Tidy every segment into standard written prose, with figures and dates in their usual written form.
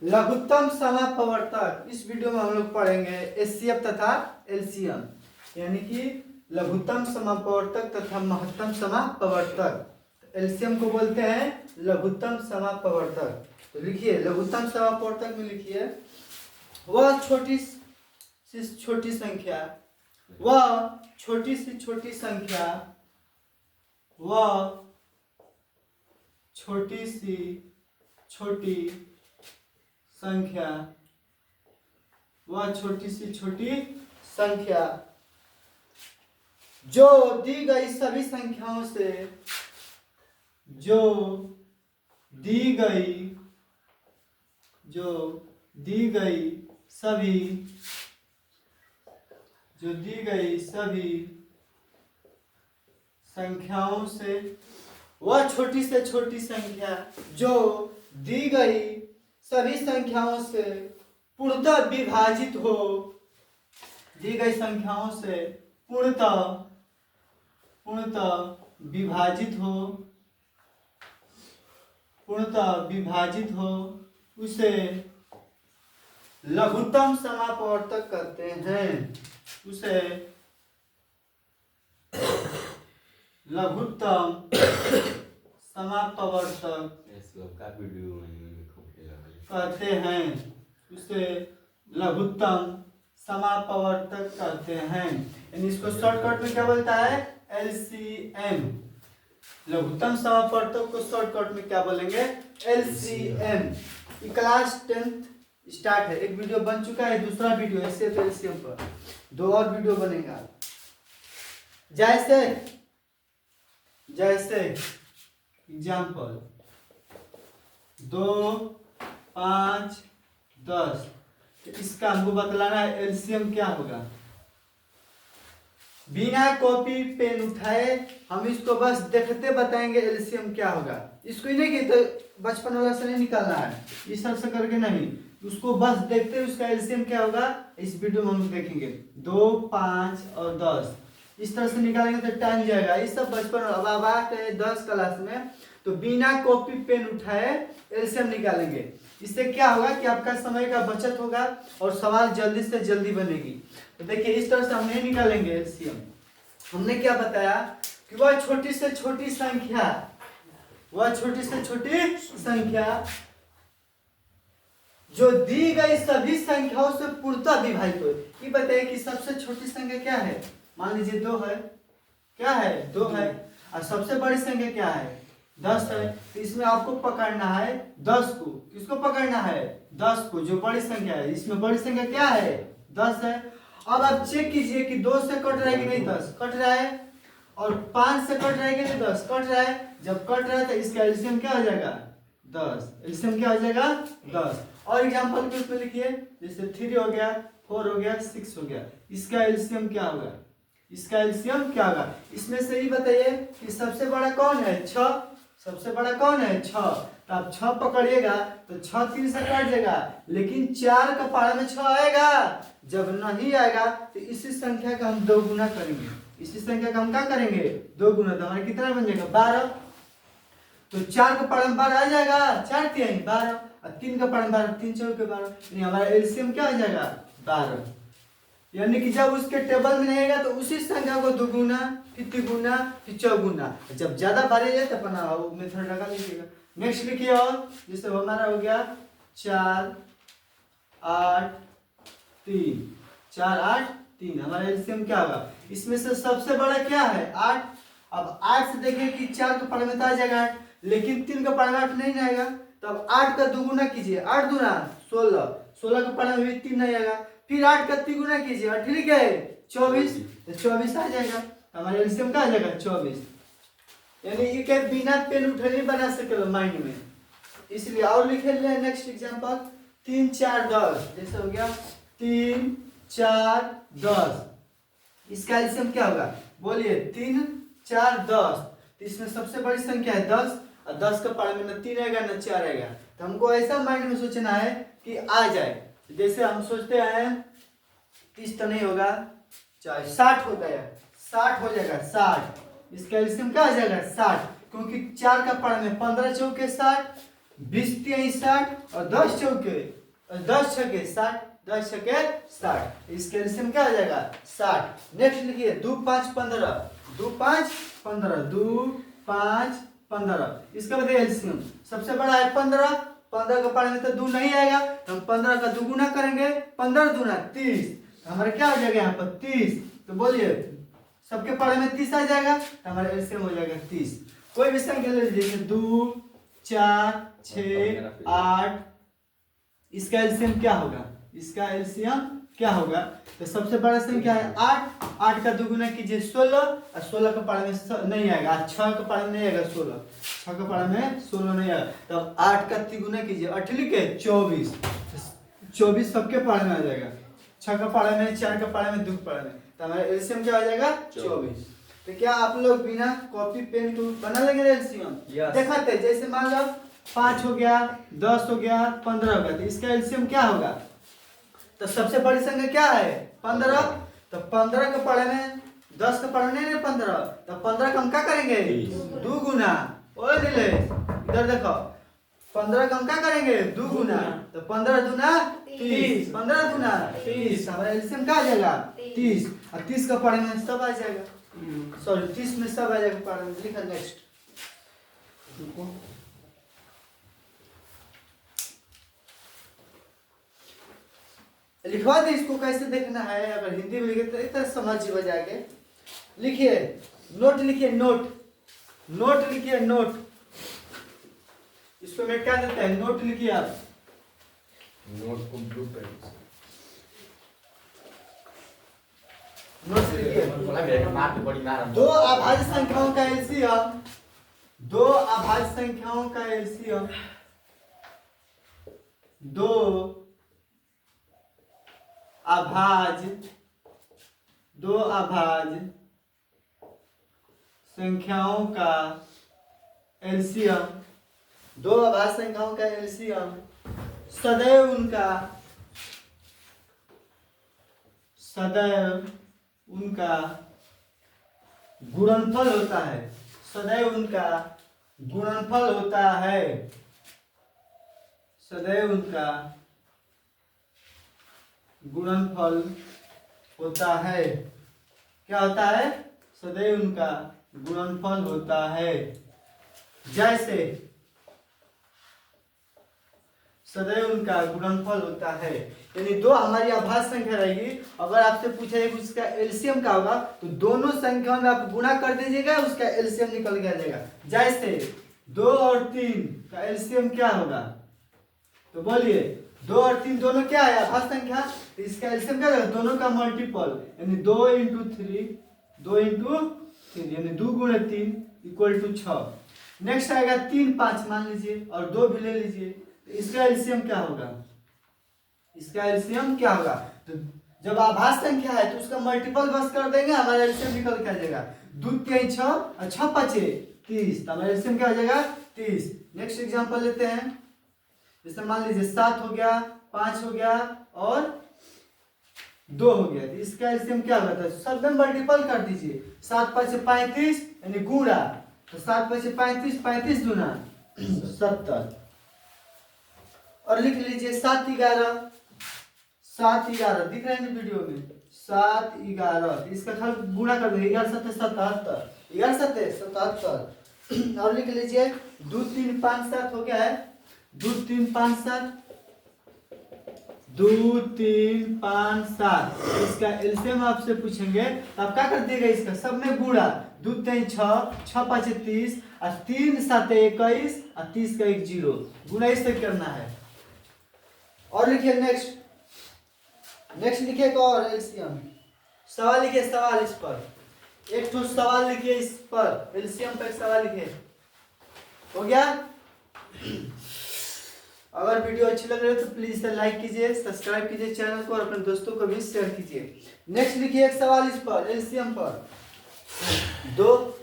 लघुत्तम समापवर्तक। इस वीडियो में हम लोग पढ़ेंगे एचसीएफ तथा एलसीएम, यानी कि लघुत्तम समापवर्तक तथा महत्तम समापवर्तक। एलसीएम को बोलते हैं लघुत्तम समापवर्तक। तो लिखिए लघुत्तम समापवर्तक में लिखिए वह छोटी सी छोटी संख्या, वह छोटी सी छोटी संख्या, वह छोटी सी छोटी संख्या, वह छोटी सी छोटी संख्या जो दी गई सभी संख्याओं से, जो दी गई सभी संख्याओं से, वह छोटी से छोटी संख्या जो दी गई सभी संख्याओं से पूर्णतः विभाजित हो, दी गई संख्याओं से पूर्णतः विभाजित हो, उसे लघुत्तम समापवर्तक कहते हैं। उसे लघुत्तम समापवर्तक कहते हैं। उसे लघुत्तम समापवर्तक कहते हैं। यानी इसको शॉर्टकट में क्या बोलता है? एलसीएम। लघुत्तम समापवर्तक को शॉर्टकट में क्या बोलेंगे? एलसीएम। क्लास 10th स्टार्ट है। एक वीडियो बन चुका है, दूसरा वीडियो एचसीएफ एलसीएम पर 2 और वीडियो बनेगा। जैसे एग्जाम्पल 2, 5, 10। इसका हमको बतलाना है एलसीएम क्या होगा। बिना कॉपी पेन उठाए हम इसको बस देखते बताएंगे एलसीएम क्या होगा। इसको ही नहीं कि तो बचपन वाला से नहीं निकालना है, इस तरह से करके नहीं, उसको बस देखते हैं उसका एलसीएम क्या होगा। इस वीडियो में हम देखेंगे 2, 5 और 10 इस तरह से निकालेंगे तो टाइम जाएगा। ये सब बचपन, अब आप आते 10 क्लास में तो बिना कॉपी पेन उठाए एलसीएम निकालेंगे। इससे क्या होगा कि आपका समय का बचत होगा और सवाल जल्दी से जल्दी बनेगी। तो देखिए इस तरह से हम नहीं निकालेंगे एलसीएम। हमने क्या बताया कि वह छोटी से छोटी संख्या, वह छोटी से छोटी संख्या जो दी गई सभी संख्याओं से पूर्णतः विभाजित हो। ये बताइए कि सबसे छोटी संख्या क्या है? मान लीजिए 2 है। क्या है? 2 है। और सबसे बड़ी संख्या क्या है? 10 है। तो इसमें आपको पकड़ना है 10 को। किसको पकड़ना है? 10 को, जो बड़ी संख्या है। इसमें बड़ी संख्या क्या है? 10 है। अब आप चेक कीजिए कि 2 से कट रहा है कि नहीं? 10 कट रहा है। और 5 से कट रहा है कि नहीं? 10 कट रहा है। जब कट रहा है तो इसका एलसीएम क्या हो जाएगा? 10। एलसीएम क्या हो जाएगा? 10। और एग्जांपल के उसमें लिखिए, जैसे 3 हो गया, 4 हो गया, 6 हो गया। इसका एलसीएम क्या होगा? इसका एलसीएम क्या होगा? इसमें से ही बताइए कि सबसे बड़ा कौन है? 6। सबसे बड़ा कौन है? 6। तो आप 6 पकड़िएगा तो 6 3 से कट जाएगा, लेकिन 4 का पारा में 6 आएगा। जब नहीं आएगा तो इसी संख्या का हम 2 गुना करेंगे। इसी संख्या का हम क्या करेंगे? 2 गुना। तो हमारा कितना बन जाएगा? 12। तो 4 का पारा में 12 आ जाएगा, 4 3 12, और 3 का पारा में 12, 3 4 के 12। यानी हमारा एलसीएम क्या हो जाएगा? 12। यानी कि जब उसके टेबल में नहीं आएगा तो उसी संख्या को 2 गुना, फिर 3 गुना, फिर 4 गुना। जब ज्यादा बढ़ जाए तो अपना वो मेथड लगा लीजिएगा। नेक्स्ट लिखिए, और जैसे हमारा हो गया 4 8 3, 4 8 3। हमारा एलसीएम क्या होगा? इसमें से सबसे बड़ा क्या है? 8। अब 8 से देखिए कि 4 का पारा में आ जाएगा 8, लेकिन 3 का पारा में 8 नहीं आएगा। तो अब 8 का 2 गुना कीजिए, 8 दूना 16, 16 का पारा में भी 3 नहीं आएगा। फिर 8 का 3 गुना कीजिए, 8 ठीक है 24, तो 24 आ जाएगा। हमारे एलसीएम क्या आ जाएगा? 24। यानी ये के बिना पेन उठे नहीं बना सके माइंड में, इसलिए। और लिखे ले नेक्स्ट एग्जांपल 3 4 10। जैसे हो गया 3 4 10। इसका एलसीएम क्या होगा? बोलिए 3 4 10। तो इसमें सबसे बड़ी संख्या है 10, और 10 का पारा में न 3 आएगा न 4 आएगा। तो हमको ऐसा माइंड में सोचना है कि आ जाए। जैसे हम सोचते हैं 30 तो नहीं होगा, चाहे 60 होता है, 60 हो जाएगा 60। इसका एलसीएम क्या आ जाएगा? 60, क्योंकि 4 का पारा में 15 चौके 60, 20 तिहाई 60 और 10 चौके और 10 छके 60, 10 छके 60, इसके एलसीएम क्या आ जाएगा 60। नेक्स्ट लिखिए 2 5 15, 2 5 15, 2 5 15, इसका बताइए एलसीएम। सबसे बड़ा है 15, 15 का पारे में तो 2 नहीं आएगा, तो हम 15 का दुगुना करेंगे, 15 दूना 30, तो हमारा क्या हो जाएगा यहाँ पर 30। तो बोलिए सबके पारे में 30 आ जाएगा, तो हमारा एलसीएम हो जाएगा 30। कोई भी संख्या ले लीजिए 2 4 6 8, इसका एलसीएम क्या होगा, इसका एलसीएम क्या होगा। तो सबसे बड़ा संख्या है 8, 8 का दुगुना कीजिए 16, और 16 का पारे में नहीं आएगा, 6 का पारे में नहीं आएगा 16, 6 का पारे में 16 नहीं आएगा, तब 8 का तिगुना कीजिए 8 लिखे 24, 24 सबके पारे में आ जाएगा, 6 का पारे में 4 का पारे में 2 का पारे में, तो हमारा एलसीएम क्या हो जाएगा 24। तो क्या आप लोग बिना कॉपी पेन के बना लेंगे एलसीएम? दिखाते जैसे मान लो 5 हो गया, 10 हो गया, 15 हो गया, तो इसका एलसीएम क्या होगा। तो सबसे बड़ी संख्या क्या है 15, तो 15 के पारे में 10 के पारे में नहीं 15, तो 15 का हम क्या करेंगे 2 गुना। ओए दिले इधर देखो, 15 का हम क्या करेंगे 2 गुना, तो 15 दूना 30, 15 दूना 30, हमारा एलसीएम क्या आ जाएगा 30, और 30 का पारे में सब आ जाएगा, सॉरी 30 में सब आ जाएगा पारे में। लिखा नेक्स्ट, लिखवा दे इसको कैसे देखना है, अगर हिंदी में लिखे तो इतना समझ जाएंगे। लिखिए नोट, लिखिए नोट, नोट लिखिए नोट, इसको मैं क्या देते हैं नोट लिखिए आप, नोट को ब्लू पेन नोट लिखिए। दो अभाज्य संख्याओं का एलसीएम, दो अभाज्य संख्याओं का एलसीएम, दो अभाज्य संख्याओं का एलसीएम, दो अभाज्य संख्याओं का एलसीएम सदैव उनका गुणनफल होता है, सदैव उनका गुणनफल होता है, सदैव उनका गुणनफल होता है। क्या होता है, सदैव उनका गुणनफल होता है। जैसे सदैव उनका गुणनफल होता है, यानी दो हमारी अभाज्य संख्या रहेगी, अगर आपसे पूछा जाए उसका एलसीएम क्या होगा, तो दोनों संख्याओं में आप गुणा कर दीजिएगा, उसका एलसीएम निकल के आ जाएगा। जैसे 2 और 3 का एलसीएम क्या होगा, तो बोलिए 2 और 3 दोनों क्या है अभाज्य संख्या, तो इसका एलसीएम क्या होगा दोनों का मल्टीपल, यानी 2 × 3, 2 × 3 यानी 2 × 3 = 6। नेक्स्ट आएगा 3 5 मान लीजिए और 2 भी ले लीजिए, तो इसका एलसीएम क्या होगा, इसका एलसीएम क्या होगा, तो जब आभाज्य संख्या है तो उसका मल्टीपल बस कर देंगे, हमारा एलसीएम निकल के आ जाएगा 2 × 6 और 6 × 5 = 30, तो हमारा एलसीएम क्या हो जाएगा 30। नेक्स्ट एग्जांपल लेते हैं, जैसे मान लीजिए 7 हो गया, 5 हो गया और 2 हो गया, तो इसका एलसीएम क्या होगा, तो सब में मल्टीपल कर दीजिए, 7 × 5 = 35 यानी गुणा, तो 7 × 5 = 35, 35 दूना 70, और लिख लीजिए 7 11, 7 11 दिख रहा है ना वीडियो में, 7 11, इसका खाली गुणा कर देंगे, 11 7 77, 11 7 77, और लिख लीजिए 2 3 5 7 हो गया है, 2 3 5 7, 2 3 5 7, इसका एलसीएम आपसे पूछेंगे तो आप क्या कर दिएगा, इसका सब में गुणा, 2 3 6, 6 5 30 और 3 7 21 और 30 का 1 0, गुणा इससे करना है। और लिखिए नेक्स्ट, नेक्स्ट लिखिए एक और एलसीएम सवाल लिखिए, सवाल इस पर एक तो सवाल लिखिए, इस पर एलसीएम पर एक सवाल लिखिए, हो गया। अगर वीडियो अच्छी लग रही है तो प्लीज इसे लाइक कीजिए, सब्सक्राइब कीजिए चैनल को और अपने दोस्तों को भी शेयर कीजिए। नेक्स्ट लिखिए एक सवाल इस पर एलसीएम पर, दो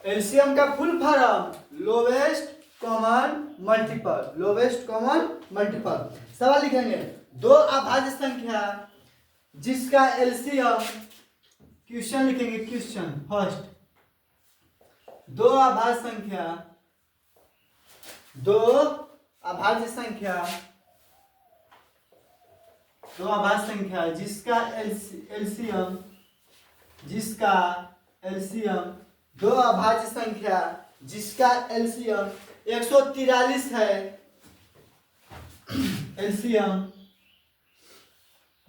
एलसीएम का full form lowest common multiple, lowest common multiple. सवाल लिखेंगे, दो अभाज्य संख्या जिसका एलसीएम, क्वेश्चन लिखेंगे, क्वेश्चन फर्स्ट, दो अभाज्य संख्या, दो अभाज्य संख्या, दो अभाज्य संख्या जिसका एलसीएम, जिसका एलसीएम, दो अभाज्य संख्या जिसका एलसीएम 143 है, एलसीएम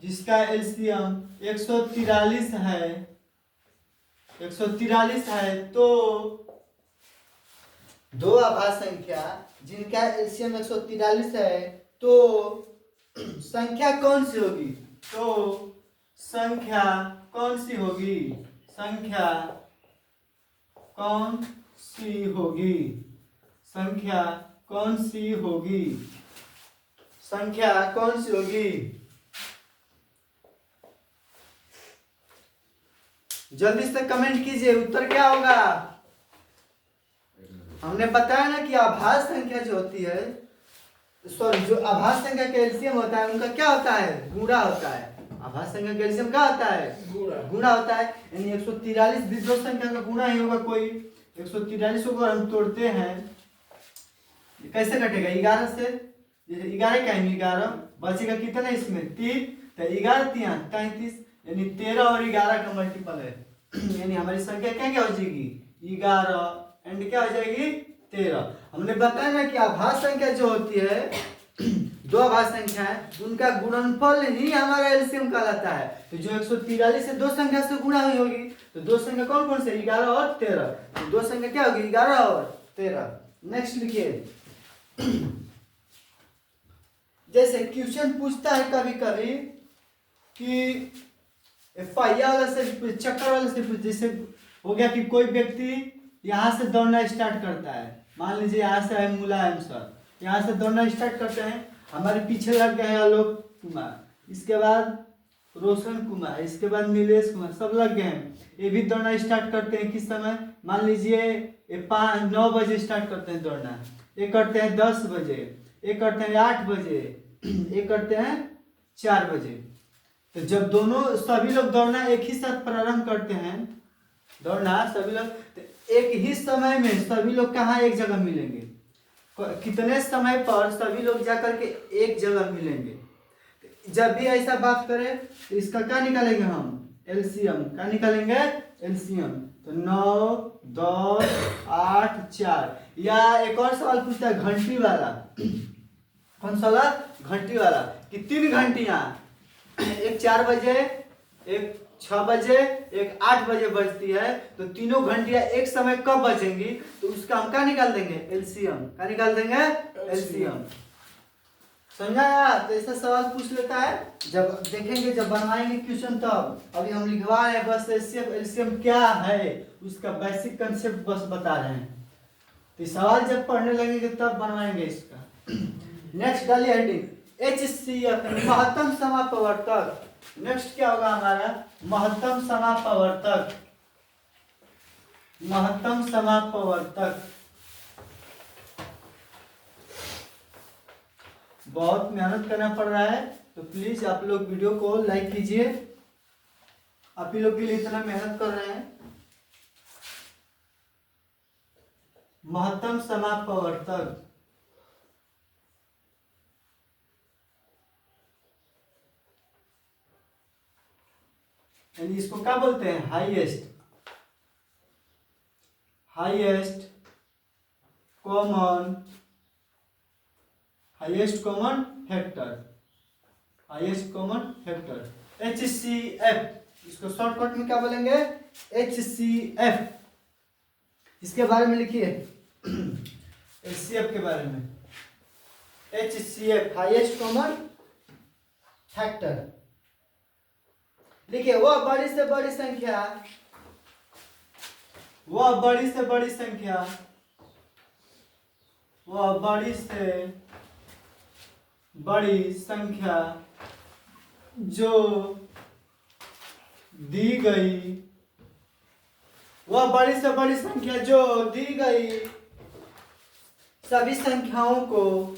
जिसका एलसीएम 143 है, 143 है, तो दो अभाज्य संख्या जिनका एलसीएम 143 है, तो संख्या कौन सी होगी, तो संख्या कौन सी होगी, संख्या कौन सी होगी, संख्या कौन सी होगी, संख्या कौन सी होगी, जल्दी से कमेंट कीजिए, उत्तर क्या होगा। हमने बताया ना कि अभाज्य संख्या जो होती है, सॉरी, जो अभाज्य संख्या का एलसीएम होता है उनका क्या होता है, गुणा होता है। अभाज्य संख्या का एलसीएम क्या होता है, गुणा होता है। यानी 143 भी दो संख्या का गुणा ही होगा। कोई 143 को हम तोड़ते हैं, कैसे कटेगा, 11 से, जैसे 11 क्या है, 11 बचेगा कितना इसमें, 3, तो 11 3 33, यानी 13 और 11 का मल्टीपल है। यानी हमारी संख्या क्या क्या हो जाएगी, 11 एंड क्या हो जाएगी, 13। हमने बताया ना कि अभाज्य संख्या जो होती है, दो अभाज्य संख्या है, उनका गुणनफल ही हमारा एलसीएम कहलाता है। तो जो 143 से दो संख्या से गुणा हुई होगी, तो दो संख्या कौन कौन से, 11 और 13, तो दो संख्या क्या होगी, 11 और 13। नेक्स्ट लिखिए, जैसे क्वेश्चन पूछता है कभी कभी कि पहिया वाला से, चक्कर वाला से, जैसे हो गया कि कोई व्यक्ति यहाँ से दौड़ना स्टार्ट करता है, मान लीजिए यहाँ से है मुलायम सर, यहाँ से दौड़ना स्टार्ट करते हैं, हमारे पीछे लग गए हैं आलोक कुमार, इसके बाद रोशन कुमार, इसके बाद नीलेश कुमार, सब लग गए हैं। ये भी दौड़ना स्टार्ट करते हैं किस समय, मान लीजिए ये 9 बजे स्टार्ट करते हैं दौड़ना, ये करते हैं 10 बजे, ये करते हैं 8 बजे, ये करते हैं 4 बजे। तो जब दोनों सभी लोग दौड़ना एक ही साथ प्रारंभ करते हैं, दौड़ना सभी लोग, तो एक ही समय में सभी लोग कहाँ एक जगह मिलेंगे, कितने समय पर सभी लोग जाकर के एक जगह मिलेंगे। जब भी ऐसा बात करें तो इसका क्या निकालेंगे हम, एलसीएम, क्या निकालेंगे, एलसीएम। तो 9 10 8 4, या एक और सवाल पूछता है घंटी वाला, कौन सा वाला, घंटी वाला, कि 3 घंटियां, एक 4 बजे, एक 6 बजे, एक 8 बजे बजती है, तो तीनों घंटियां एक समय कब बजेंगी, तो उसका हम क्या निकाल देंगे, एलसीएम, क्या निकाल देंगे, एलसीएम। समझा यार। तो ऐसा सवाल पूछ लेता है, जब देखेंगे, जब बनवाएंगे क्वेश्चन तब। अभी हम लिखवा रहे हैं बस, एलसीएम क्या है उसका बेसिक कंसेप्ट बस बता रहे हैं। तो सवाल जब पढ़ने लगेंगे तब बनवाएंगे इसका। नेक्स्ट डालिए हेडिंग, HCF, महत्तम समापवर्तक। नेक्स्ट क्या होगा हमारा, महत्तम समापवर्तक, महत्तम समापवर्तक। बहुत मेहनत करना पड़ रहा है, तो प्लीज आप लोग वीडियो को लाइक कीजिए, आप ही लोग के लिए इतना मेहनत कर रहे हैं। महत्तम समापवर्तक, यानी इसको क्या बोलते हैं, highest, highest common, highest common factor, highest common factor, HCF। इसको शॉर्टकट में क्या बोलेंगे, HCF। इसके बारे में लिखिए, HCF के बारे में, HCF हाईएस्ट कॉमन फैक्टर। लिखिए, वह बड़ी से बड़ी संख्या, वह बड़ी से बड़ी संख्या, वह बड़ी से बड़ी संख्या जो दी गई, वह बड़ी से बड़ी संख्या जो दी गई सभी संख्याओं को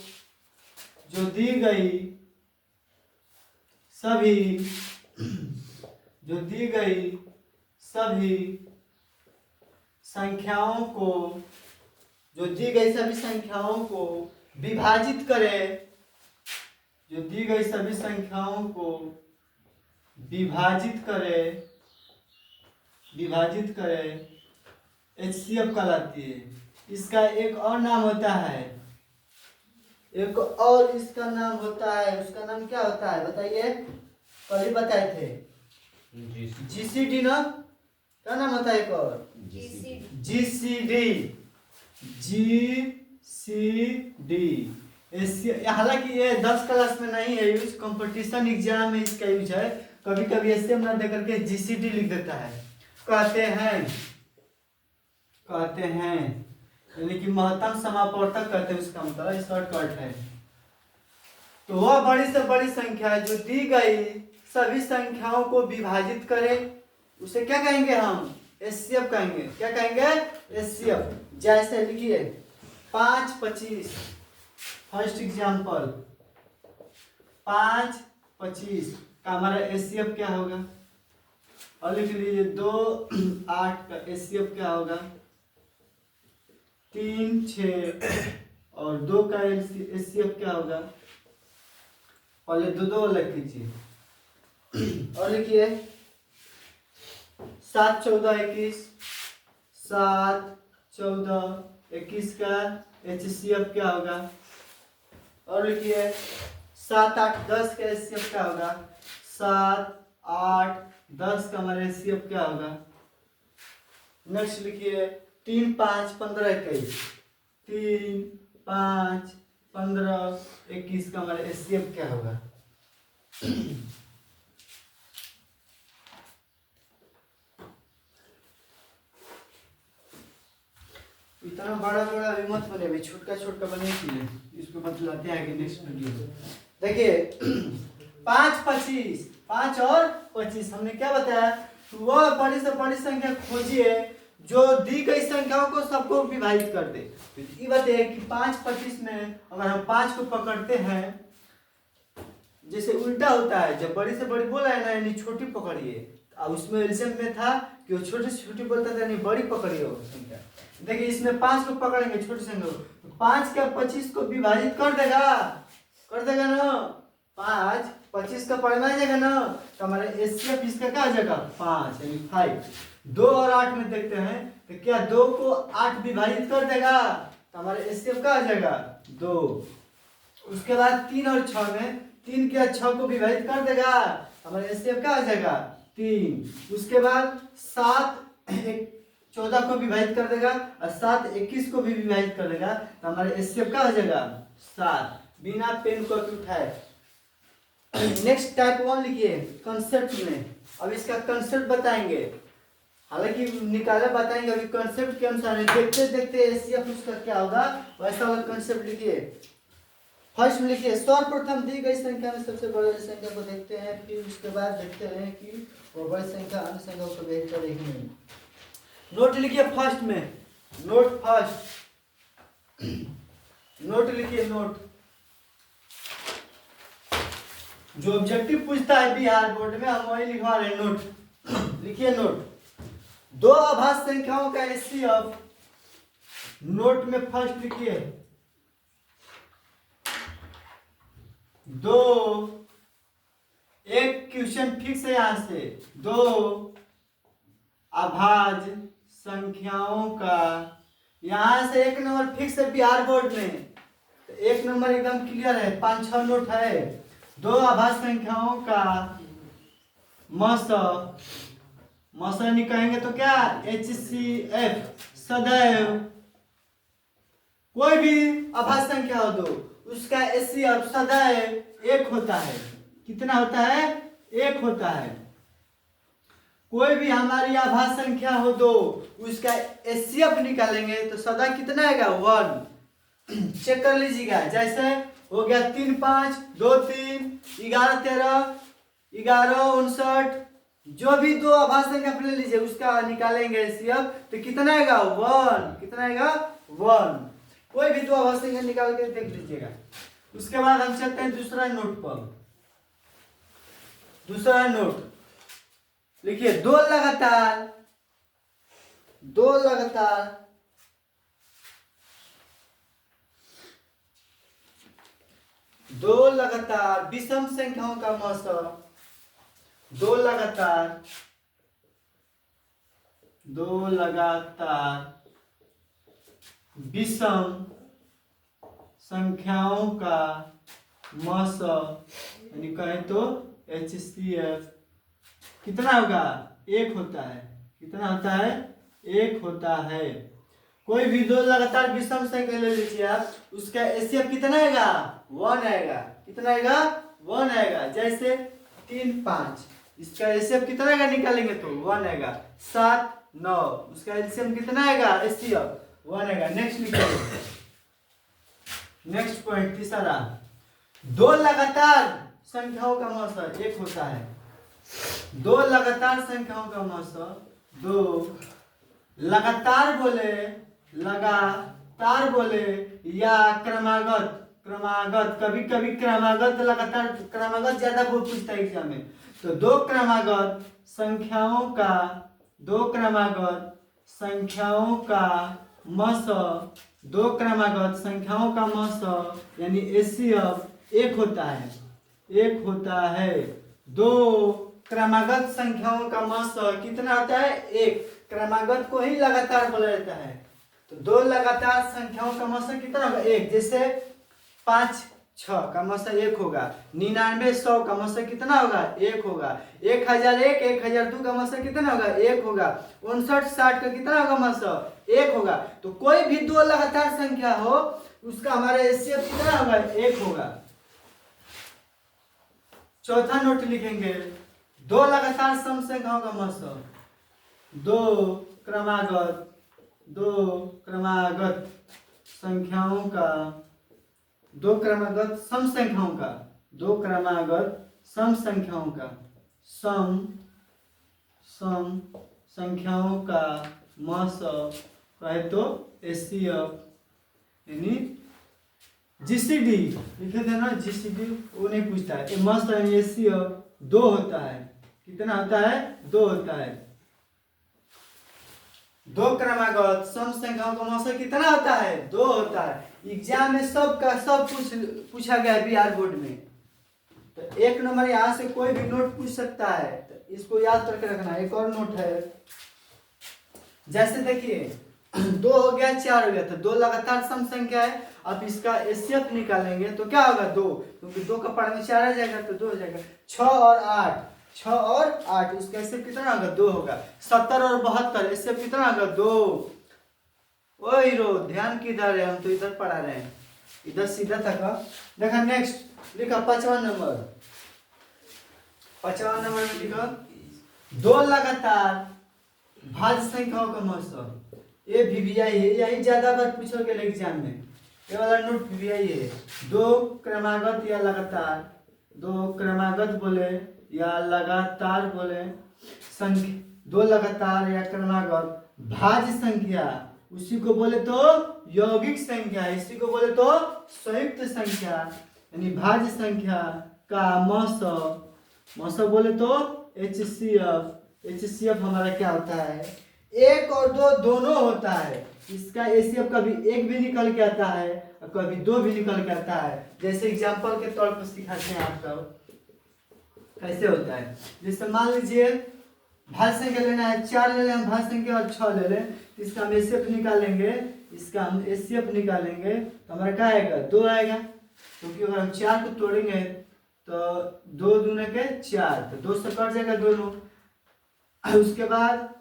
जो दी गई सभी जो दी गई सभी संख्याओं को जो दी गई सभी संख्याओं को विभाजित करे जो दी गई सभी संख्याओं को विभाजित करे HCF कहलाती है। इसका एक और नाम होता है, एक और इसका नाम होता है, उसका नाम क्या होता है बताइए? कल ही बताए थे GCD ना, क्या नाम होता है? एक और GCD हालांकि ये 10 क्लास में नहीं है यूज, कंपटीशन एग्जाम में इसका यूज है। कभी कभी ऐसे ना दे करके GCD लिख देता है। कहते हैं यानी कि महत्तम समापवर्तक कहते हैं, उसका मतलब शॉर्टकट है। तो वह बड़ी से बड़ी संख्या जो दी गई सभी संख्याओं को विभाजित करे उसे क्या कहेंगे? हम HCF कहेंगे। क्या कहेंगे? HCF। जैसे लिखिए 5 25, फर्स्ट एग्जाम्पल 5 25 का हमारा HCF क्या होगा? और लिख लीजिए 2 8 का HCF क्या होगा? 3 6 और 2 का HCF क्या होगा? पहले दो अलग कीजिए और लिखिए 7 14 21, 7 14 21 का HCF क्या होगा? और लिखिए 7 8 10 का HCF क्या होगा? 7 8 10 का हमारा HCF क्या होगा? नेक्स्ट लिखिए 3 5 15 21, 3 5 15 21 का हमारा HCF क्या होगा? इतना बड़ा बड़ा अभी मत बने, अभी छोटा छोटा बने इसलिए इसको बतलाते हैं आगे नेक्स्ट वीडियो में। देखिए 5 25, 5 और 25 हमने क्या बताया? वह बड़ी से बड़ी संख्या खोजिए जो दी गई संख्याओं को सबको विभाजित कर दे। तो ये बताइए कि 5 25 में अगर हम 5 को पकड़ते हैं, जैसे उल्टा होता है, जब बड़ी से बड़ी बोला है ना यानी छोटी पकड़िए, और उसमें एल्सियम में था कि वो छोटी से छोटी बोलता था यानी बड़ी पकड़िए वो संख्या। देखिए इसमें 5 को पकड़ेंगे छोटी संख्या को, तो 5 का 25 को विभाजित कर देगा ना। 5 25 का परिमाण जाएगा ना, तो हमारा HCF इसका क्या आ जाएगा? 5 यानी 5। 2 और 8 में देखते हैं तो क्या 2 को 8 विभाजित कर देगा, तो हमारा HCF क्या आ जाएगा? 2। उसके बाद 3 और 6 में 3 के 6 को विभाजित कर देगा, हमारा HCF क्या आ जाएगा? 3। उसके बाद 7 14 को विभाजित कर देगा और 7 21 को भी विभाजित कर देगा, तो हमारे HCF क्या हो जाएगा? 7। बिना पेन को उठाए नेक्स्ट टाइप 1 लिखिए कंसेप्ट में। अब इसका कंसेप्ट बताएंगे, हालांकि निकाले बताएंगे, अभी कंसेप्ट के अनुसार देखते देखते HCF उसका क्या होगा वैसा वाला कंसेप्ट लिखिए। फर्स्ट में लिखिए सर्वप्रथम दी गई संख्या में सबसे बड़ी संख्या को देखते हैं, फिर उसके बाद देखते हैं कि वो बड़ी संख्या अन्य संख्याओं को बेहतर है कि नहीं। नोट लिखिए फर्स्ट में, नोट फर्स्ट नोट लिखिए, नोट जो ऑब्जेक्टिव पूछता है बिहार बोर्ड में हम वही लिखवा रहे हैं। नोट लिखिए, नोट दो आभास संख्याओं का HCF। नोट में फर्स्ट लिखिए 2, एक क्वेश्चन फिक्स है यहां से, 2 अभाज्य संख्याओं का, यहां से एक नंबर फिक्स है बिहार बोर्ड में, तो एक नंबर एकदम क्लियर है, 5-6 नोट है। 2 अभाज्य संख्याओं का मस निकालेंगे तो क्या HCF, सदैव कोई भी अभाज्य संख्या हो 2 उसका HCF सदैव 1 होता है। कितना होता है? 1 होता है। कोई भी हमारी आभाज्य संख्या हो 2 उसका HCF निकालेंगे तो सदा कितना आएगा? 1। चेक कर लीजिएगा, जैसे हो गया 3 5 2 3 11 13 11 59, जो भी 2 आभाज्य संख्या ले लीजिए उसका निकालेंगे HCF तो कितना आएगा? 1। कितना आएगा? 1। कोई भी दो अभाज्य संख्या निकाल के देख लीजिएगा। उसके बाद हम चलते हैं दूसरा नोट पर। दूसरा नोट लिखिए, दो लगातार विषम संख्याओं का मौसम, दो लगातार विषम संख्याओं का मौसम यानी कहें तो HCF कितना होगा? एक होता है। कितना होता है? एक होता है। कोई भी दो लगातार विषम संख्या ले लीजिए आप, उसका HCF कितना आएगा? 1 आएगा। कितना आएगा? 1 आएगा। जैसे 3 5, इसका HCF कितना आएगा? निकालेंगे तो 1 आएगा। 7 9, उसका LCM कितना आएगा? HCF 1 आएगा। नेक्स्ट लिखिए, नेक्स्ट पॉइंट तीसरा, दो लगातार संख्याओं का मौसम एक होता है। दो लगातार संख्याओं का मौसम, दो लगातार बोले या क्रमागत, कभी कभी क्रमागत लगातार, क्रमागत ज्यादा बहुत पूछता है एग्जाम में। तो दो क्रमागत संख्याओं का मौसम यानी HCF एक होता है। दो क्रमागत संख्याओं का मौसम कितना होता है? एक। क्रमागत को ही लगातार बोला जाता है। तो दो लगातार संख्याओं का मौसम कितना होगा? एक। जैसे 5 6 का मौसम एक होगा। 99 100 का मौसम कितना होगा? एक होगा। 1001 1002 का मौसम कितना होगा? एक होगा। 59 60 का कितना होगा मौसम? एक होगा। तो कोई भी दो लगातार संख्या हो उसका हमारा HCF कितना होगा? एक होगा। चौथा नोट लिखेंगे, दो लगातार सम संख्याओं का मौसम, दो क्रमागत संख्याओं का, दो क्रमागत सम संख्याओं का मौसम कहे तो HCF यानी GCD लिखे थे ना, GCD वो नहीं पूछता है। मस्त यानी HCF 2 होता है। कितना होता है? 2 होता है। दो क्रमागत सम संख्याओं का मौसम कितना होता है? 2 होता है। एग्जाम में सब पूछा गया है बिहार बोर्ड में। तो एक नंबर यहाँ से कोई भी नोट पूछ सकता है, तो इसको याद करके रखना। एक और नोट है, जैसे देखिए 2 हो गया 4 हो गया, तो दो लगातार सम संख्या है। अब इसका HCF निकालेंगे तो क्या होगा? 2, क्योंकि 2 का पावर में 4 आ जाएगा तो 2 हो जाएगा। 6 और 8 उसका HCF कितना होगा? 2 होगा। 70 और 72 HCF कितना होगा? 2। ओ हीरो ध्यान किधर है? हम तो इधर पढ़ा रहे हैं, इधर सीधा तक। देखा नेक्स्ट लिखा 5वां नंबर में लिखा, दो लगातार भाज्य संख्याओं का मौसम। ये VVI है, यही ज्यादा बार पूछोगे एग्जाम में। ये वाला नोट VVI है। दो क्रमागत या लगातार, दो क्रमागत बोले या लगातार बोले संख्या, दो लगातार या क्रमागत भाज्य संख्या, उसी को बोले तो यौगिक संख्या, इसी को बोले तो संयुक्त संख्या यानी भाज्य संख्या का मौसम बोले तो HCF हमारा क्या होता है? 1 और 2 दोनों होता है। इसका HCF कभी 1 भी निकल के आता है और कभी 2 भी निकल के आता है। जैसे एग्जांपल के तौर पर सिखाते हैं आपको कैसे होता है। जैसे मान लीजिए भाज्य संख्या लेना है, 4 ले लें हम भाज्य संख्या और 6 ले लें, इसका हम HCF निकालेंगे, तो हमारा क्या आएगा? 2 आएगा। क्योंकि अगर हम 4 को तोड़ेंगे तो 2 दूने के 4, तो 2 से कट जाएगा दोनों। उसके बाद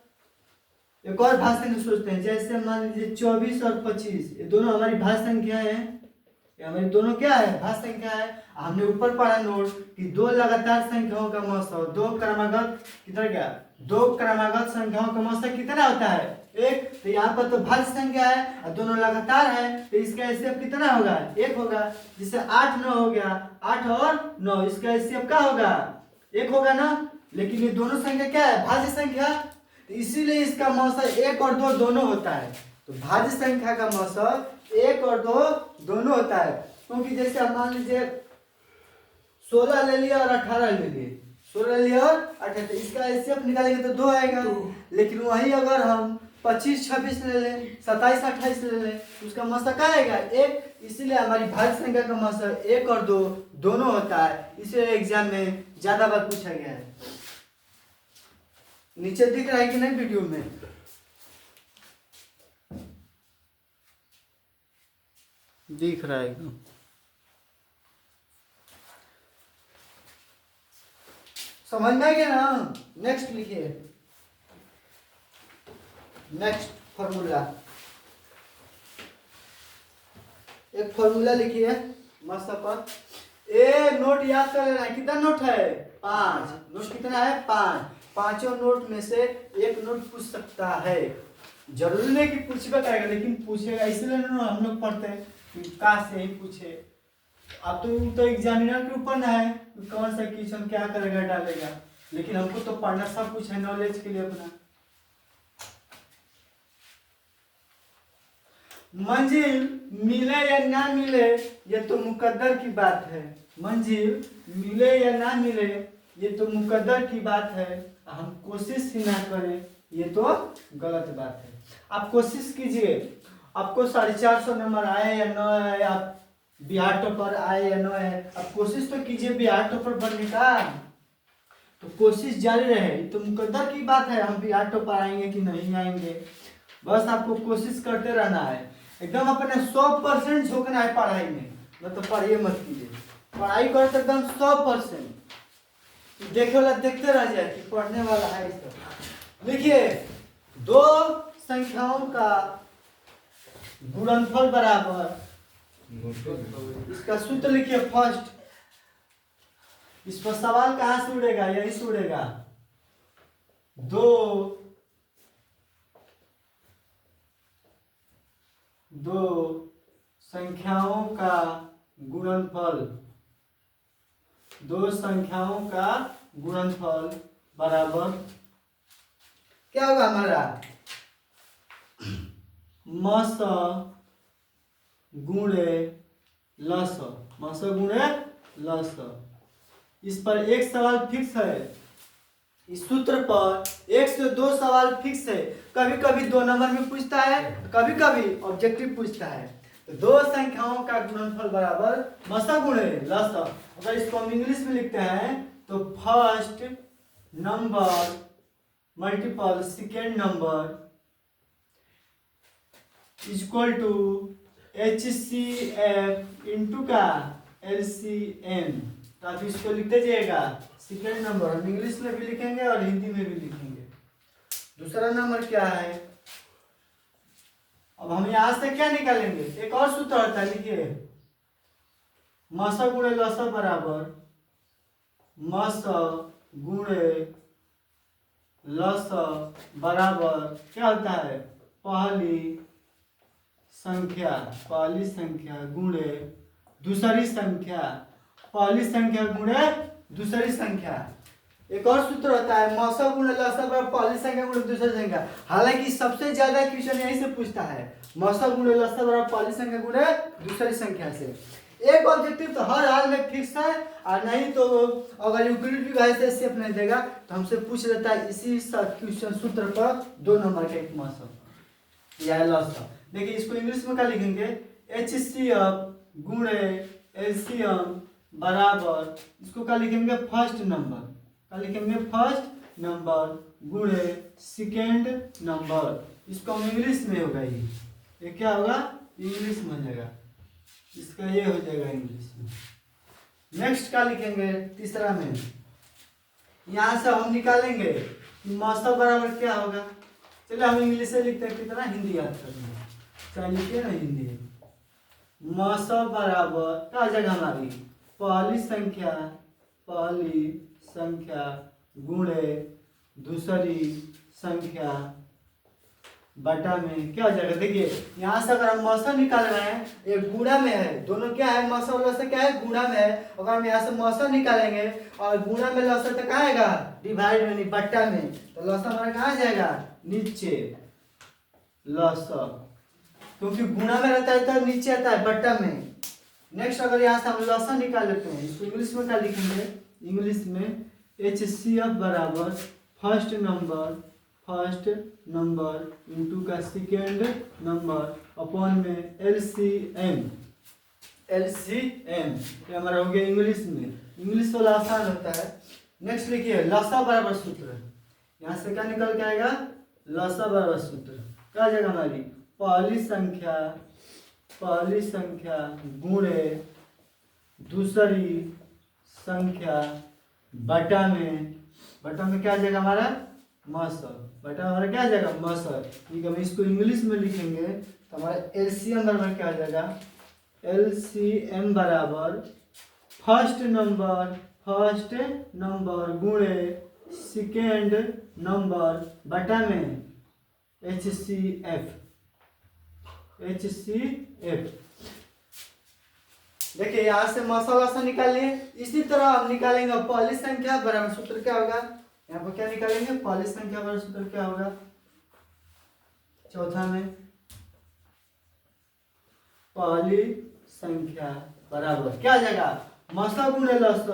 एक और भाज्य संख्या सोचते हैं, जैसे मान लीजिए 24 और 25, ये दोनों हमारी भाज्य संख्या है। ये हमारी दोनों क्या है? भाज्य संख्या है। हमने ऊपर पढ़ा नोट कि दो लगातार संख्याओं का मौसम, दो क्रमागत संख्याओं का मौसम कितना होता है? 1। तो यहाँ पर तो भाज्य संख्या है और दोनों लगातार है, तो इसका HCF कितना होगा? 1 होगा। जिससे 8 9 हो गया, 8 और 9, इसका HCF क्या होगा? 1 होगा ना। लेकिन ये दोनों संख्या क्या है? भाज्य संख्या, तो इसीलिए इसका मौसम 1 और 2 दोनों होता है। तो भाज्य संख्या का मौसम एक और दो दोनों होता है, क्योंकि जैसे हम मान लीजिए 16 ले लिया और 18 ले लिए, 16 लिया और 18, इसका एचसीएफ निकालेंगे तो 2 आएगा। लेकिन वही अगर हम 25 26 ले लें, 27 28 ले लें, उसका मसा क्या आएगा 1। इसीलिए हमारी भाज्य संख्या का मसा 1 और 2 दोनों होता है, इसलिए एग्जाम में ज्यादा बार पूछा गया है। नीचे दिख रहा है कि नहीं वीडियो में? दिख रहा है एकदम। समझ में आ गया ना? नेक्स्ट लिखिए, नेक्स्ट फॉर्मूला, एक फॉर्मूला लिखिए मस्त पर। ए नोट याद कर लेना, कितना नोट है 5 नोट, कितना है 5, पांचों नोट में से एक नोट पूछ सकता है। जरूरी नहीं कि पूछबे करेगा, लेकिन पूछेगा, इसलिए ना हम लोग पढ़ते हैं कि कहाँ से ही पूछे। अब तो एग्जामिनर के ऊपर ना है कौन सा क्वेश्चन क्या करेगा डालेगा, लेकिन हमको तो पढ़ना सब कुछ है नॉलेज के लिए अपना। मंजिल मिले या ना मिले ये तो मुकद्दर की बात है, मंजिल मिले या ना मिले ये तो मुकद्दर की बात है, हम कोशिश ही ना करें ये तो गलत बात है। आप कोशिश कीजिए, आपको 450 नंबर आए या न आए, आप बिहार टॉपर आए या न आए, आप कोशिश तो कीजिए बिहार टॉपर बनने का, तो कोशिश जारी रहे। ये तो मुकद्दर की बात है हम बिहार टॉपर आएंगे कि नहीं आएंगे, बस आपको कोशिश करते रहना है, एकदम अपने 100% झोंकना है पढ़ाई में, मतलब पढ़िए मत कीजिए, पढ़ाई करो तो एकदम 100%, देखे वाला देखते रह जाए कि पढ़ने वाला है। इस लिखिए, दो संख्याओं का गुणनफल बराबर, इसका सूत्र लिखिए फर्स्ट, इस पर सवाल कहां से उड़ेगा, यही से उड़ेगा। दो संख्याओं का गुणनफल, दो संख्याओं का गुणनफल बराबर क्या होगा हमारा, मस गुणे लस, मस गुणे लस। इस पर एक सवाल फिक्स है, इस सूत्र पर 1 से 2 सवाल फिक्स है, कभी कभी 2 नंबर में पूछता है, कभी कभी ऑब्जेक्टिव पूछता है। तो दो संख्याओं का गुणनफल बराबर मसा गुणे लस। अगर इसको हम इंग्लिश में लिखते हैं तो first number multiple second number equal to HCF into का LCM। तो आप इसको लिखते जाइएगा, सेकेंड नंबर हम इंग्लिश में भी लिखेंगे और हिंदी में भी लिखेंगे। दूसरा नंबर क्या है, अब हम यहां से क्या निकालेंगे, एक और सूत्र होता है, लिखिए मस गुणे लस बराबर मस गुणे लस बराबर क्या होता है, पहली संख्या गुणे दूसरी संख्या, पहली संख्या गुणे दूसरी संख्या। एक और सूत्र होता है मस गुणे लस बराबर पहली संख्या गुणे दूसरी संख्या। हालांकि सबसे ज्यादा क्वेश्चन यही से पूछता है, मस गुणे लस बराबर पहली संख्या गुणे दूसरी संख्या से। एक ऑब्जेक्टिव तो हर हाल में फिक्स है, और नहीं तो अगर यूक्लिड भी ऐसे स्टेप नहीं देगा तो हमसे पूछ लेता है इसी क्वेश्चन सूत्र पर 2 नंबर का एक मस या लस। देखिए इसको इंग्लिश में क्या लिखेंगे, HCF गुणे LCM बराबर, इसको क्या लिखेंगे फर्स्ट नंबर, क्या लिखेंगे फर्स्ट नंबर गुणे सेकेंड नंबर। इसको हम इंग्लिश में होगा, ये क्या होगा इंग्लिश में हो जाएगा, इसका ये हो जाएगा इंग्लिश में। नेक्स्ट क्या लिखेंगे तीसरा में, यहाँ से हम निकालेंगे मसा बराबर क्या होगा, चलिए हम इंग्लिश से लिखते हैं, कितना हिंदी याद करेंगे, क्या लिखिए ना हिंदी, मसा बराबर क्या हो जाएगा हमारी पहली संख्या गुणे दूसरी संख्या बटा में क्या हो जाएगा। देखिए यहाँ से अगर हम मसा निकाल रहे हैं, ये गुणा में है, दोनों क्या है मसा और लसा क्या है गुणा में है, अगर हम यहाँ से मसा निकालेंगे और गुणा में लसा तो कहाँ आएगा डिवाइड में बट्टा में, तो लसा हमारा कहाँ जाएगा नीचे, लसा क्योंकि गुणा में रहता है तो नीचे आता है बट्टा में। नेक्स्ट अगर यहाँ से हम लसा निकाल लेते हैं, इसको इंग्लिश में क्या लिखेंगे, इंग्लिश में HCF बराबर फर्स्ट नंबर इंटू का सेकेंड नंबर अपॉन में LCM ये हमारा हो गया इंग्लिश में। इंग्लिश वाला आसान होता है। नेक्स्ट लिखिए लसा बराबर सूत्र, यहाँ से क्या निकल के आएगा, लसा बराबर सूत्र क्या आ जाएगा हमारी पहली संख्या गुणे दूसरी संख्या बटा में क्या आ जाएगा हमारा मसर, बटा में हमारा क्या आ जाएगा मसर। ठीक है, हम इसको इंग्लिश में लिखेंगे तो हमारा LCM बराबर क्या आ जाएगा, LCM बराबर फर्स्ट नंबर गुणे सेकेंड नंबर बटा में HCF। देखिए यहाँ से मसाला सा निकालिए। इसी तरह हम निकालेंगे पहली संख्या बराबर सूत्र क्या होगा, यहाँ पर क्या निकालेंगे, पहली संख्या बराबर सूत्र क्या होगा, चौथा में पहली संख्या बराबर क्या आ जाएगा, मसा गुणे लस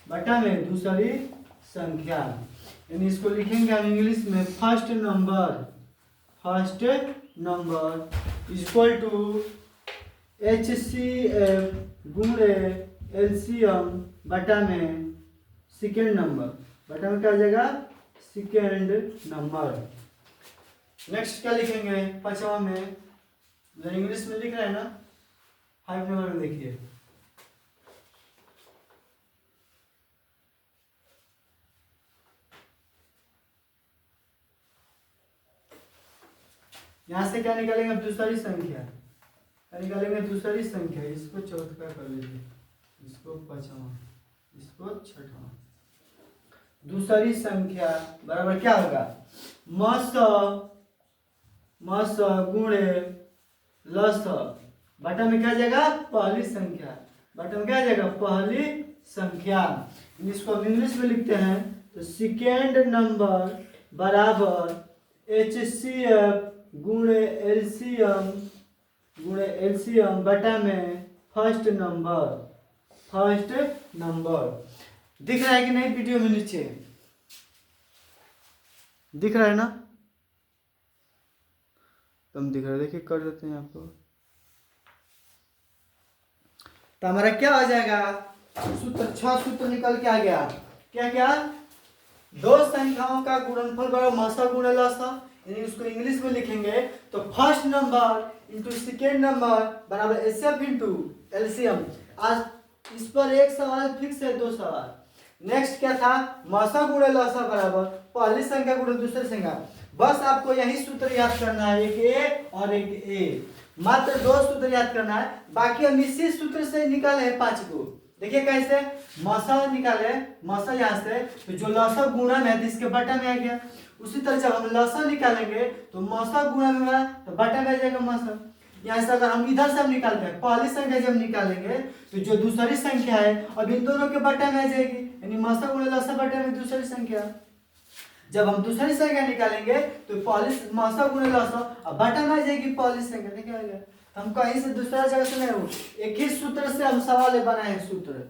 बटा में दूसरी संख्या यानी इसको लिखेंगे हम इंग्लिश में first number equal to HCF गुणे LCM बटा में सेकेंड नंबर, बटा में क्या आ जाएगा सेकेंड नंबर। नेक्स्ट क्या लिखेंगे पांचवा में, जो इंग्लिश में लिख रहे हैं ना 5 नंबर में देखिए, यहाँ से क्या निकालेंगे दूसरी संख्या, इसको चौथा कर लीजिए, इसको पांचवा, इसको छठवा। दूसरी संख्या बराबर क्या होगा, मस गुणे लस बटा में क्या जाएगा पहली संख्या, बटा में क्या जाएगा पहली संख्या। इसको हम इंग्लिश में लिखते हैं तो सेकेंड नंबर बराबर HCF गुणे LCM बटा में फर्स्ट नंबर। दिख रहा है कि नहीं वीडियो में नीचे दिख रहा है ना, कम दिख रहा है, देखिए कर देते हैं आपको। तो हमारा क्या आ जाएगा सूत्र, 6 सूत्र निकल के आ गया। क्या दो संख्याओं का गुणनफल बराबर मसा गुणे लसा, यानी उसको इंग्लिश में लिखेंगे तो first number into second number बराबर HCF इंटू LCM। आज इस पर एक सवाल फिक्स है, 2 सवाल। नेक्स्ट क्या था, मसा गुणे लसा बराबर पहली संख्या गुणे दूसरी संख्या। बस आपको यही सूत्र याद करना है, एक ए और एक ए, मात्र 2 सूत्र याद करना है। बाकी हम इसी सूत्र से निकाले हैं 5 को। देखिए कैसे, मसा निकाले, मसा यहाँ से तो जो लसा गुणा में है इसके बटा में आ गया। उसी तरह जब हम लसा निकालेंगे तो मसा गुणा में हुआ तो बटा में आ जाएगा मसा। यहाँ से अगर हम इधर से हम निकालते हैं पहली संख्या जब निकालेंगे तो जो दूसरी संख्या है अब इन दोनों के बटा में आ जाएगी, यानी मसा गुणे लसा बटा में दूसरी संख्या। जब हम दूसरी संख्या निकालेंगे तो पहली मसा गुणे लसा अब बटा में आ जाएगी पहली संख्या। देखिए आ गया, हम कहीं से दूसरा जगह से नहीं हो, एक ही सूत्र से हम सवाल बनाए हैं सूत्र।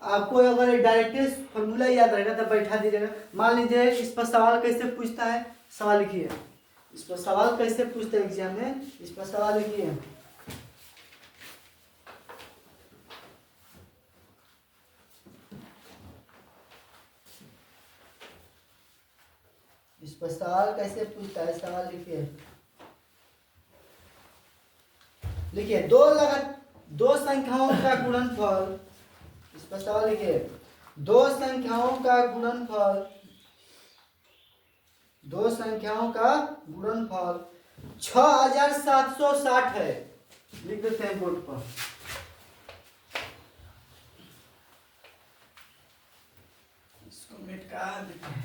आपको अगर डायरेक्ट फॉर्मूला याद रहेगा तो बैठा दीजिएगा। मान लीजिए इस पर सवाल कैसे पूछता है, सवाल लिखिए, इस पर सवाल कैसे पूछते हैं एग्जाम में, इस पर सवाल लिखिए। इस पर सवाल कैसे पूछता है, सवाल लिखिए दो संख्याओं का गुणनफल। इस पर सवाल लिखिए, दो संख्याओं का गुणनफल 6760 है। लिख देते हैं बोर्ड पर। इसको मिटा देते हैं।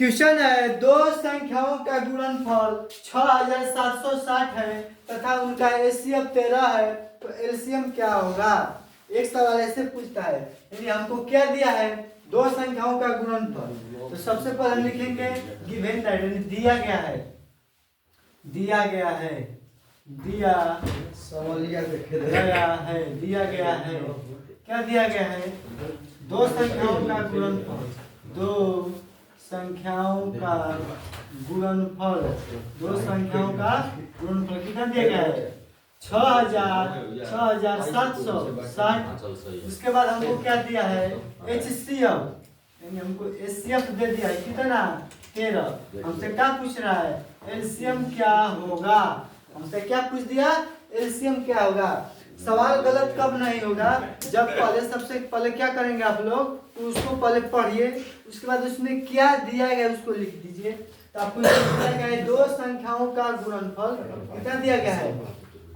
क्वेश्चन है दो संख्याओं का गुणनफल 6760 है तथा उनका एलसीएम 13 है तो एलसीएम क्या होगा। एक सवाल ऐसे पूछता है यानी हमको क्या दिया है दो संख्याओं का गुणनफल। तो सबसे पहले हम लिखेंगे गिवन दैट यानी दिया गया है दिया गया है क्या दिया गया है दो संख्याओं का गुणनफल दो संख्याओं का गुणनफल कितना दिया गया है 6760। उसके बाद हमको क्या दिया है HCF यानी हमको HCF दे दिया है कितना 13। हमसे क्या पूछ रहा है एलसीएम क्या होगा। हमसे क्या पूछ दिया एलसीएम क्या होगा। सवाल गलत कब नहीं होगा जब पहले सबसे पहले क्या करेंगे आप लोग उसको पहले पढ़िए उसके बाद उसमें क्या दिया गया उसको लिख दीजिए। तो आपको दिया गया है दो संख्याओं का गुणनफल कितना दिया गया है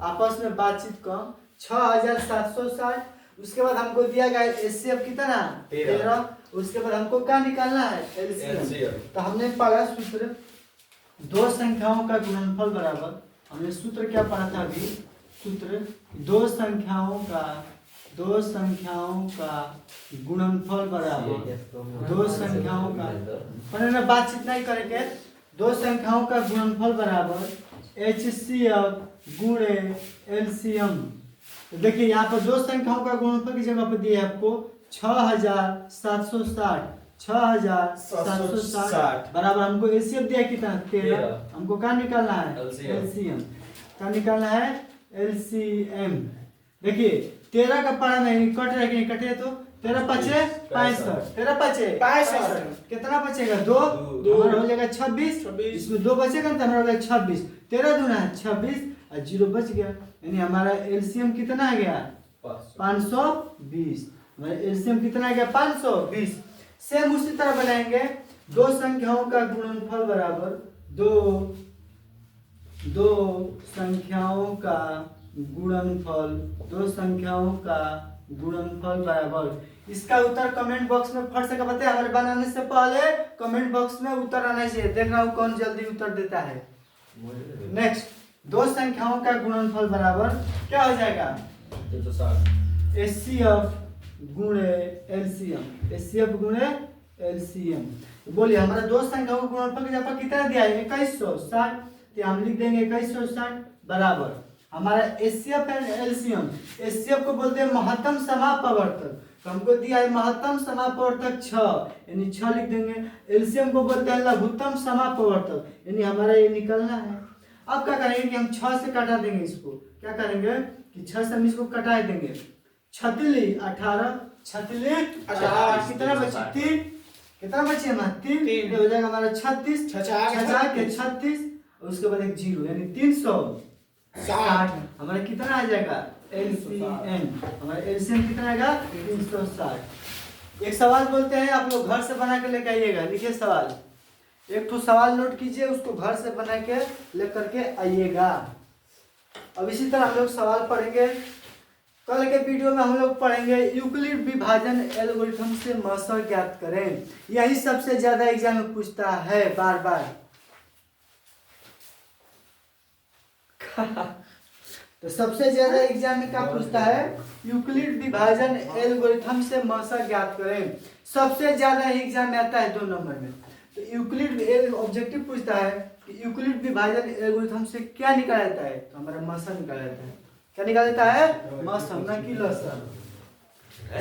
आपस में बातचीत कम 6760। उसके बाद हमको दिया गया एचसीएफ कितना 13। उसके बाद हमको क्या निकालना है एलसीएम। तो हमने पढ़ा सूत्र दो संख्याओं का गुणनफल बराबर हमने सूत्र क्या पढ़ा था अभी सूत्र दो संख्याओं का गुणनफल बराबर दो संख्याओं का पहले ना बातचीत नहीं करेंगे। दो संख्याओं का गुणनफल बराबर HCF गुणे एलसीएम। तो देखिए यहाँ पर दो संख्याओं का गुणनफल की जगह पर दिया है आपको 6760 बराबर हमको एलसीएम दिया कितना 13। हमको क्या निकालना है एलसीएम। क्या निकालना है एलसीएम। देखिए 13 का पारा नहीं कट रहा कि कटे तो 13 पचे 65 13 पचे 65 कितना बचेगा दो हमारा हो जाएगा 26 इसमें दो बचेगा तो हमारा हो जाएगा 26 13 दूना 26 और 0 बच गया यानी हमारा एलसीएम कितना आ गया 520। हमारा एलसीएम कितना आ गया 520। सेम उसी तरह बनाएंगे दो संख्याओं का गुणनफल बराबर दो संख्याओं का गुणनफल बराबर। इसका उत्तर कमेंट बॉक्स में फट से बताए हमारे बनाने से पहले कमेंट बॉक्स में उत्तर आना चाहिए। देख रहा हूँ कौन जल्दी उत्तर देता है। नेक्स्ट दो संख्याओं का गुणनफल बराबर क्या हो जाएगा HCF गुणे एलसीएम। बोलिए हमारा दो संख्याओं का गुणनफल की जगह कितना दिया है 2160 तो हम लिख देंगे 2160 बराबर हमारा HCF एंड एलसीएम। HCF को बोलते हैं महत्तम समापवर्तक तो हमको दिया है महत्तम समापवर्तक 6 यानी 6 लिख देंगे। एलसीएम को बोलते हैं लघुत्तम समापवर्तक यानी हमारा ये निकलना है। अब क्या करेंगे कि हम 6 से काटा देंगे इसको। क्या करेंगे कि 6 से हम इसको कटा देंगे 36 18 कितना बचे 3 कितना बचे हमारा 3 हो जाएगा हमारा 36 36 उसके बाद एक 0 यानी 360 हमारा कितना आ जाएगा एलसीएम। हमारा एलसीएम कितना आएगा 360। एक सवाल बोलते हैं आप लोग घर से बना के लेके आइएगा। लिखिए सवाल एक तो सवाल नोट कीजिए उसको घर से बना के लेकर के आइएगा। अब इसी तरह हम लोग सवाल पढ़ेंगे। कल के वीडियो में हम लोग पढ़ेंगे यूक्लिड विभाजन एल्गोरिथम से मसर ज्ञात करें। यही सबसे ज्यादा एग्जाम में पूछता है बार बार। तो सबसे ज्यादा एग्जाम में क्या पूछता है यूक्लिड विभाजन एल्गोरिथम से मसर ज्ञात करें। सबसे ज्यादा एग्जाम में आता है 2 नंबर में। तो यूक्लिड ऑब्जेक्टिव पूछता है कि यूक्लिड विभाजन एल्गोरिथम से क्या निकाला जाता है तो हमारा मसर निकाला जाता है। क्या निकाला जाता है मसर ना कि लसर।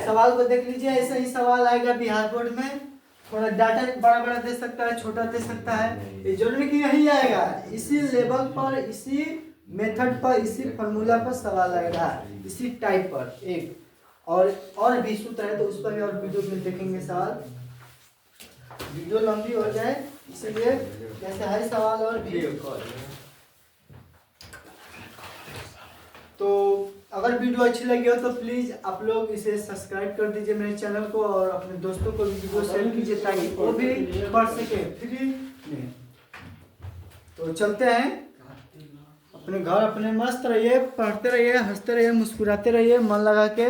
सवाल को देख लीजिए ऐसा ही सवाल आएगा बिहार बोर्ड में। थोड़ा डाटा बड़ा बड़ा दे सकता है छोटा दे सकता है ये जरूरी कि यही आएगा। इसी लेवल पर इसी मेथड पर इसी फॉर्मूला पर सवाल आएगा इसी टाइप पर एक और भी सूत्र है तो उस पर भी और वीडियो में देखेंगे सवाल। वीडियो लंबी हो जाए इसलिए जैसे हर सवाल और भी। तो अगर वीडियो अच्छी लगी हो तो प्लीज़ आप लोग इसे सब्सक्राइब कर दीजिए मेरे चैनल को और अपने दोस्तों को वीडियो शेयर कीजिए ताकि वो भी पढ़ सके फ्री में। तो चलते हैं अपने घर अपने मस्त रहिए पढ़ते रहिए हंसते रहिए मुस्कुराते रहिए मन लगा के।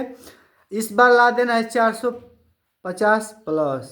इस बार ला देना है 450 प्लस।